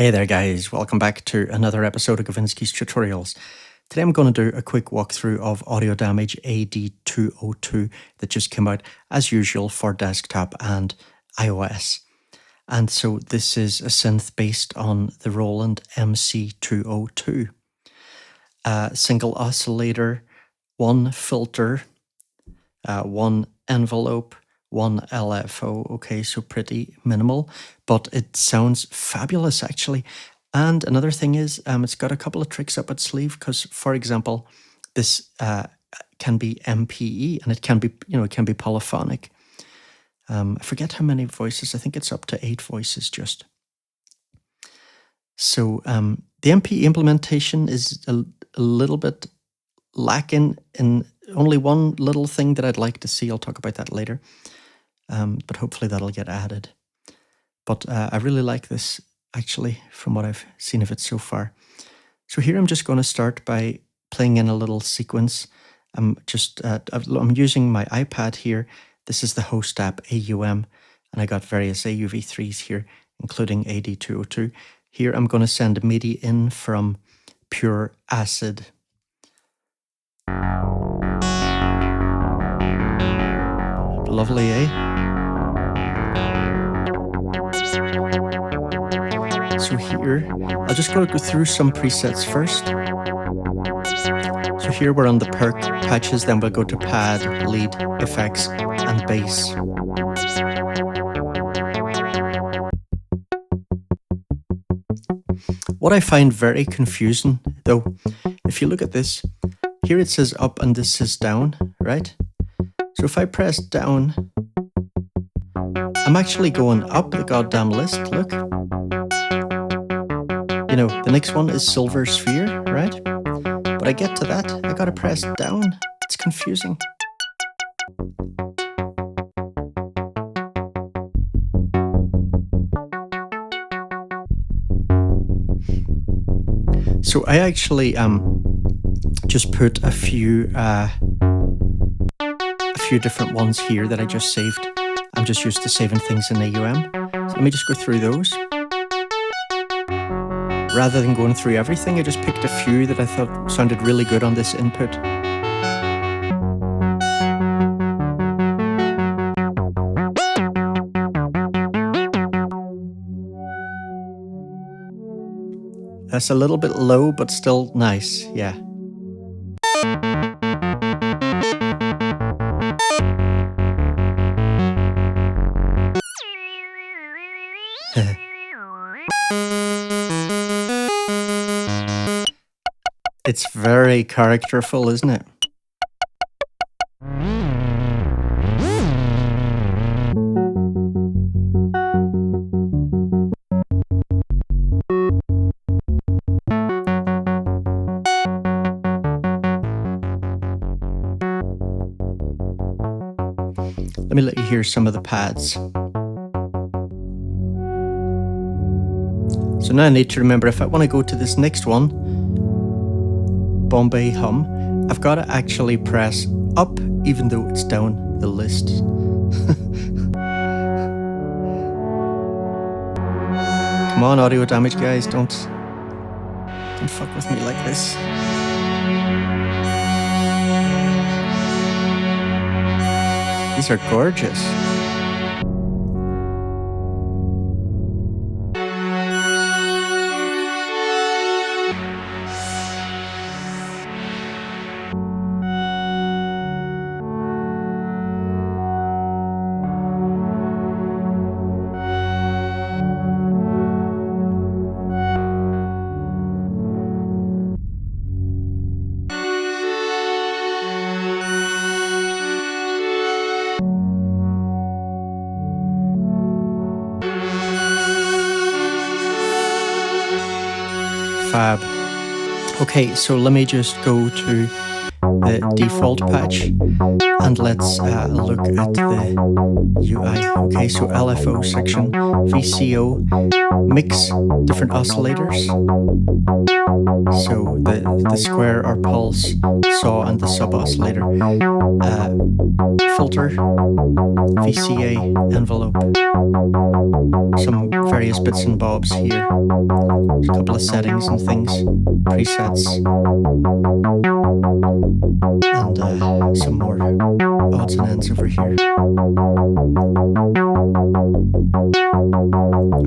Hey there guys, welcome back to another episode of Gavinski's Tutorials. Today I'm going to do a quick walkthrough of Audio Damage AD-202 that just came out as usual for desktop and iOS. And so this is a synth based on the Roland MC-202. Single oscillator, one filter, one envelope, one LFO. Okay, so pretty minimal, but it sounds fabulous actually. And another thing is, it's got a couple of tricks up its sleeve because, for example, this can be MPE and it can be, it can be polyphonic. I forget how many voices. I think it's up to 8 voices just. So the MPE implementation is a little bit lacking in only one little thing that I'd like to see. I'll talk about that later. But hopefully that'll get added. But I really like this, actually, from what I've seen of it so far. So here I'm just going to start by playing in a little sequence. I'm using my iPad here. This is the host app, AUM, and I got various AUV3s here, including AD-202. Here I'm going to send MIDI in from Pure Acid. Lovely, eh? So here, I'll just go through some presets first. So here we're on the perk patches, then we'll go to pad, lead, effects, and bass. What I find very confusing, though, if you look at this, here it says up and this says down, right? So if I press down, I'm actually going up the goddamn list, look. The next one is Silver Sphere, right? But I get to that, I gotta press down. It's confusing. So I actually just put a few different ones here that I just saved. I'm just used to saving things in AUM. So let me just go through those. Rather than going through everything, I just picked a few that I thought sounded really good on this input. That's a little bit low, but still nice, yeah. It's very characterful, isn't it? Let me let you hear some of the pads. So now I need to remember, if I want to go to this next one, Bombay Hum, I've got to actually press up even though it's down the list. Come on, Audio Damage guys, don't fuck with me like this. These are gorgeous. Fab. Okay, so let me just go to the default patch, and let's look at the UI. Okay, so LFO section, VCO, mix different oscillators. So the square or pulse, saw, and the sub oscillator. Filter, VCA, envelope, some various bits and bobs here. There's a couple of settings and things, presets, and some more odds and ends over here.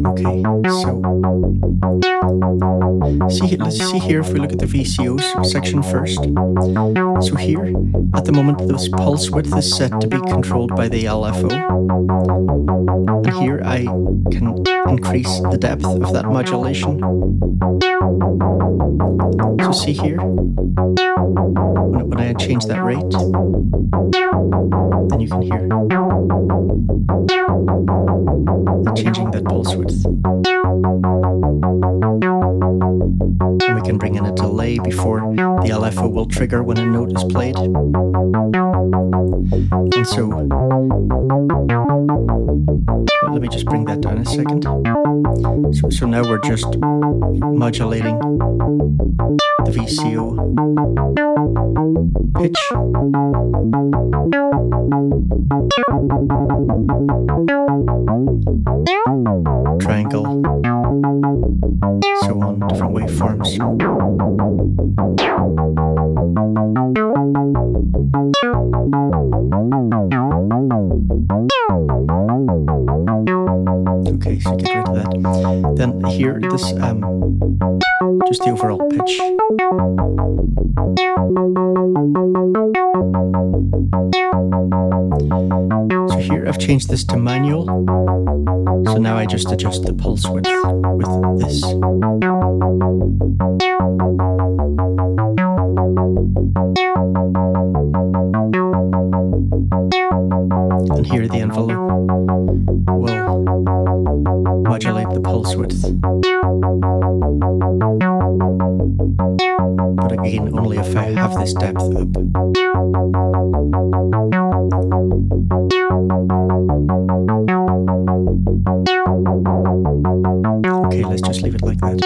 Okay, so let's see here if we look at the VCO section first. So here, at the moment, this pulse width is set to be controlled by the LFO. And here I can increase the depth of that modulation. So see here, when I change that rate, then you can hear changing that pulse width. And we can bring in a delay before the LFO will trigger when a note is played. And so, let me just bring that down a second. So now we're just modulating the VCO pitch. Triangle, so on, different waveforms. Okay, so get rid of that. Then here, this, just the overall pitch. So here I've changed this to manual. So now I just adjust the pulse width with this. And here the envelope will modulate the pulse width. But again, only if I have this depth up. Okay, let's just leave it like that.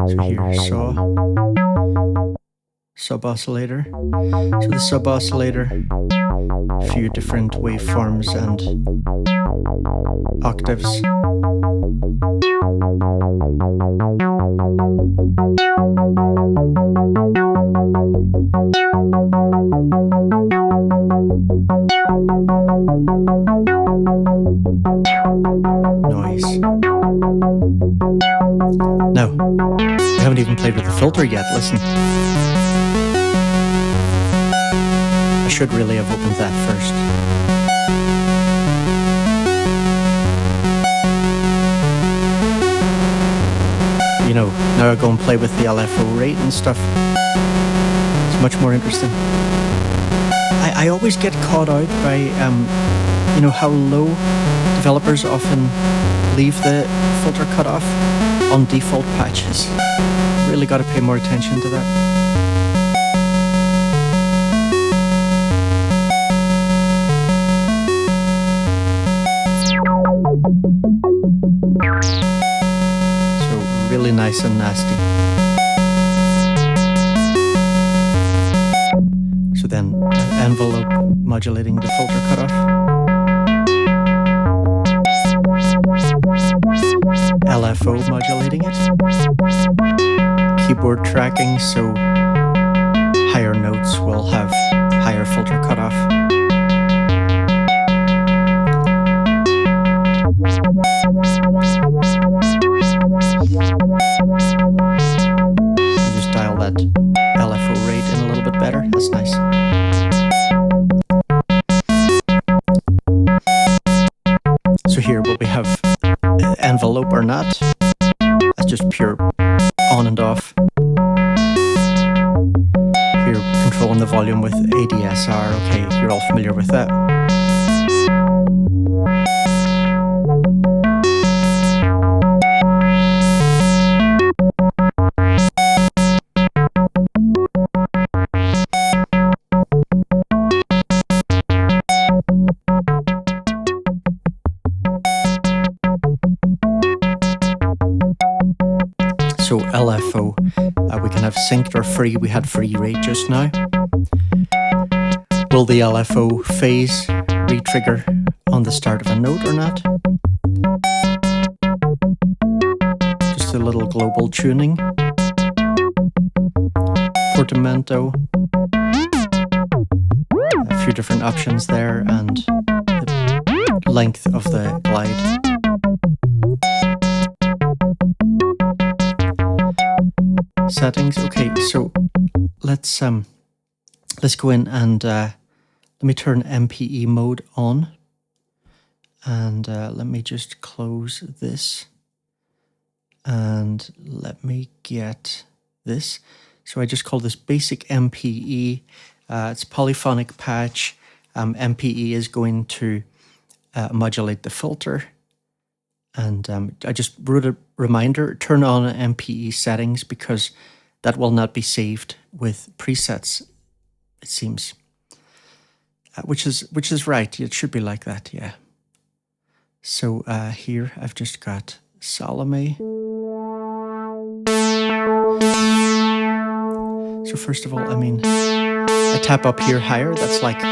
So here, saw, sub-oscillator. So the sub-oscillator, a few different waveforms and octaves. Noise. No, we haven't even played with the filter yet, listen. I should really have opened that first. You know, now I go and play with the LFO rate and stuff. It's much more interesting. I always get caught out by, you know, how low developers often leave the filter cutoff on default patches. Really got to pay more attention to that. So really nice and nasty. So then envelope modulating the filter cutoff. LFO modulating it. Keyboard tracking, so higher notes will have higher filter cutoff. Just dial that LFO rate in a little bit better. That's nice. So here what we have, envelope or not, that's just pure on and off. Here controlling the volume with ADSR, okay, you're all familiar with that. So LFO, we can have synced or free. We had free rate just now. Will the LFO phase re-trigger on the start of a note or not? Just a little global tuning. Portamento. A few different options there, and the length of the glide. Settings. Okay, so let's go in and let me turn MPE-Mode on, and let me just close this, and let me get this. So I just call this basic MPE. It's polyphonic patch. MPE is going to modulate the filter. And I just wrote a reminder, turn on MPE settings, because that will not be saved with presets, it seems. Which is right, it should be like that, yeah. So here I've just got Salome. So first of all, I mean, I tap up here higher, that's like,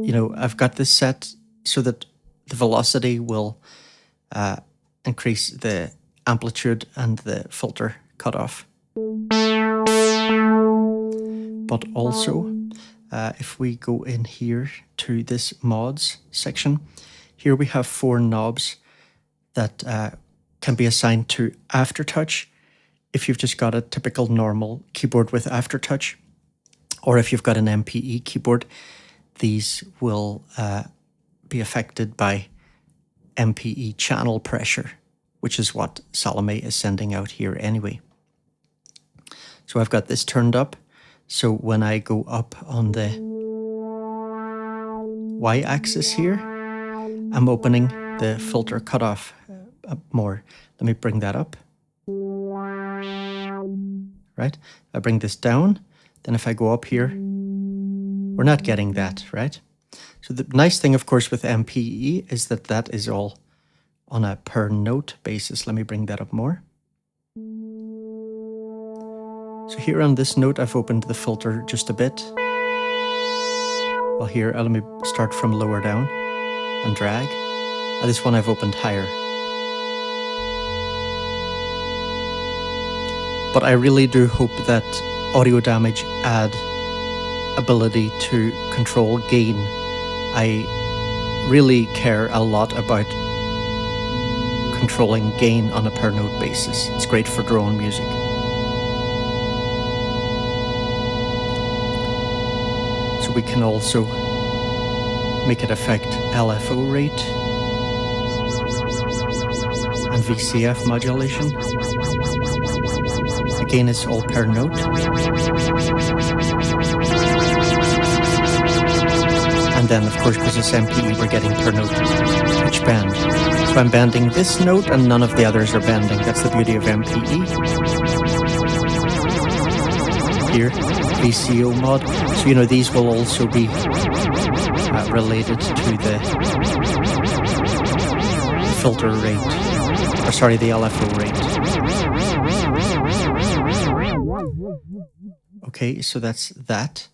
you know, I've got this set so that the velocity will increase the amplitude and the filter cutoff. But also, if we go in here to this mods section, here we have 4 knobs that can be assigned to aftertouch if you've just got a typical normal keyboard with aftertouch, or if you've got an MPE keyboard, these will be affected by MPE channel pressure, which is what Salome is sending out here anyway. So I've got this turned up. So when I go up on the Y-axis here, I'm opening the filter cutoff more. Let me bring that up. Right? I bring this down. Then if I go up here, we're not getting that, right? So the nice thing, of course, with MPE is that that is all on a per note basis. Let me bring that up more. So here on this note, I've opened the filter just a bit. Well, here, let me start from lower down and drag. This one I've opened higher. But I really do hope that Audio Damage add ability to control gain. I really care a lot about controlling gain on a per note basis. It's great for drone music. So we can also make it affect LFO rate and VCF modulation. Again, it's all per note. And then, of course, because it's MPE, we're getting per note pitch bend. So I'm bending this note and none of the others are bending. That's the beauty of MPE. Here, VCO mod. So, you know, these will also be related to the filter rate, or sorry, the LFO rate. Okay, so that's that.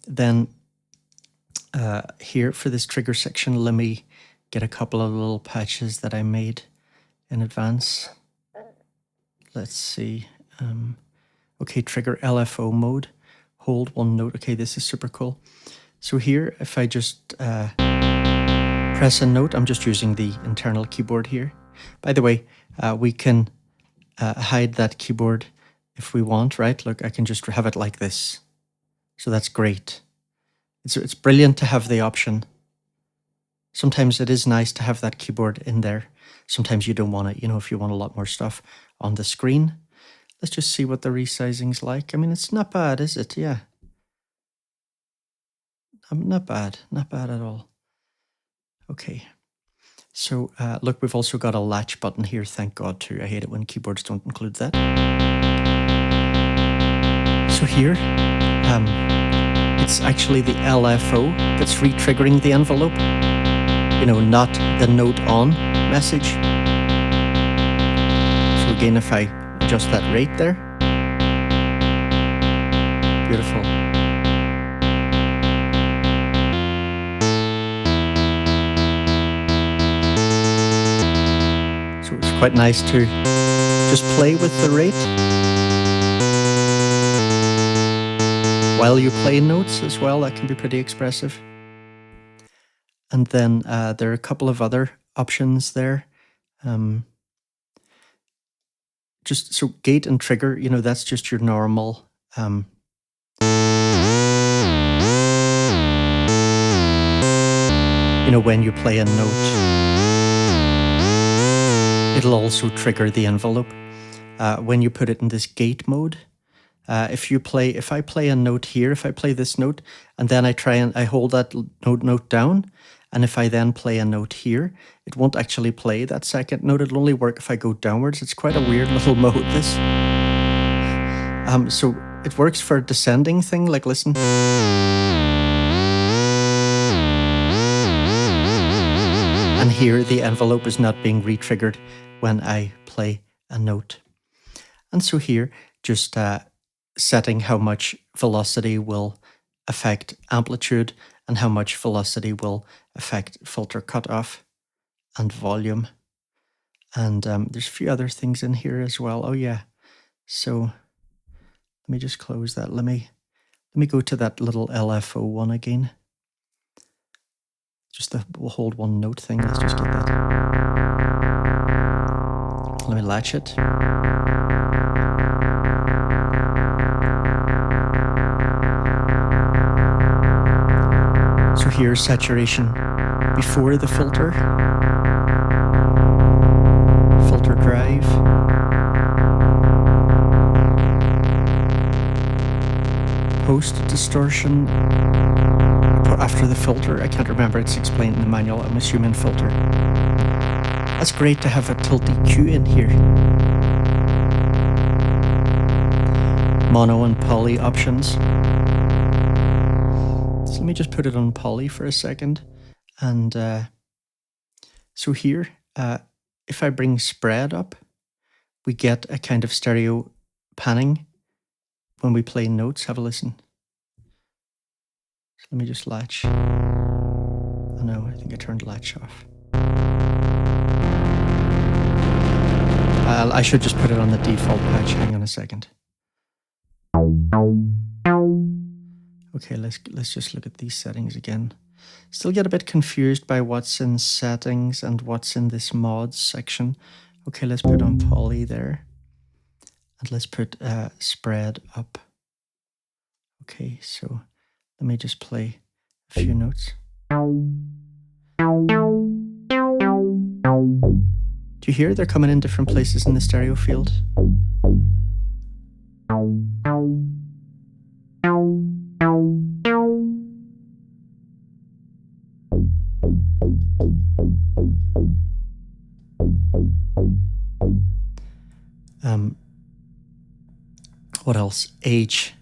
Then here for this trigger section, let me get a couple of little patches that I made in advance. Let's see. Okay, trigger LFO mode. Hold one note. Okay, this is super cool. So here, if I just press a note, I'm just using the internal keyboard here. By the way, we can hide that keyboard if we want, right? Look, I can just have it like this. So that's great. It's brilliant to have the option. Sometimes it is nice to have that keyboard in there. Sometimes you don't want it, you know, if you want a lot more stuff on the screen. Let's just see what the resizing's like. I mean, it's not bad, is it? Yeah. Not bad at all. Okay. So look, we've also got a latch button here, thank God too. I hate it when keyboards don't include that. So here, it's actually the LFO that's re-triggering the envelope. You know, not the note on message. So again, if I adjust that rate there, beautiful. So it's quite nice to just play with the rate while you play notes as well. That can be pretty expressive. And then there are a couple of other options there. Just so gate and trigger, you know, that's just your normal you know, when you play a note, it'll also trigger the envelope. When you put it in this gate mode, if I play a note here, if I play this note, and then I hold that note down, and if I then play a note here, it won't actually play that second note. It'll only work if I go downwards. It's quite a weird little mode, this. So it works for a descending thing, like listen. And here the envelope is not being re-triggered when I play a note. And so here, just setting how much velocity will affect amplitude and how much velocity will affect filter cutoff and volume. And there's a few other things in here as well. Oh yeah, so let me just close that. Let me go to that little LFO one again. Just the we'll hold one note thing. Let's just get that. Let me latch it. So here's saturation before the filter. Filter drive. Post distortion after the filter. I can't remember, it's explained in the manual. I'm assuming filter. That's great to have a tilt EQ in here. Mono and poly options. So let me just put it on poly for a second. And so here, if I bring spread up, we get a kind of stereo panning when we play notes. Have a listen. So let me just latch. Oh no, I think I turned latch off. I should just put it on the default patch. Hang on a second. Okay, let's just look at these settings again. Still get a bit confused by what's in settings and what's in this mods section. Okay, let's put on poly there. And let's put spread up. Okay, so let me just play a few notes. Do you hear they're coming in different places in the stereo field? What else? Age.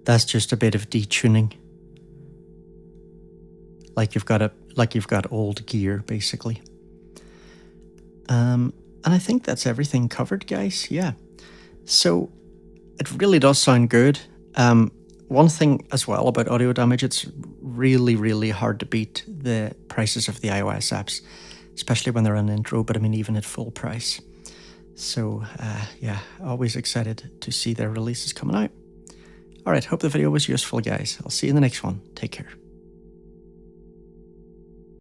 That's just a bit of detuning. Like you've got old gear, basically. And I think that's everything covered, guys. Yeah. So it really does sound good. One thing as well about audio damage, it's really, really hard to beat the prices of the iOS apps, especially when they're on intro, but I mean, even at full price. So yeah, always excited to see their releases coming out. All right, hope the video was useful, guys. I'll see you in the next one. Take care.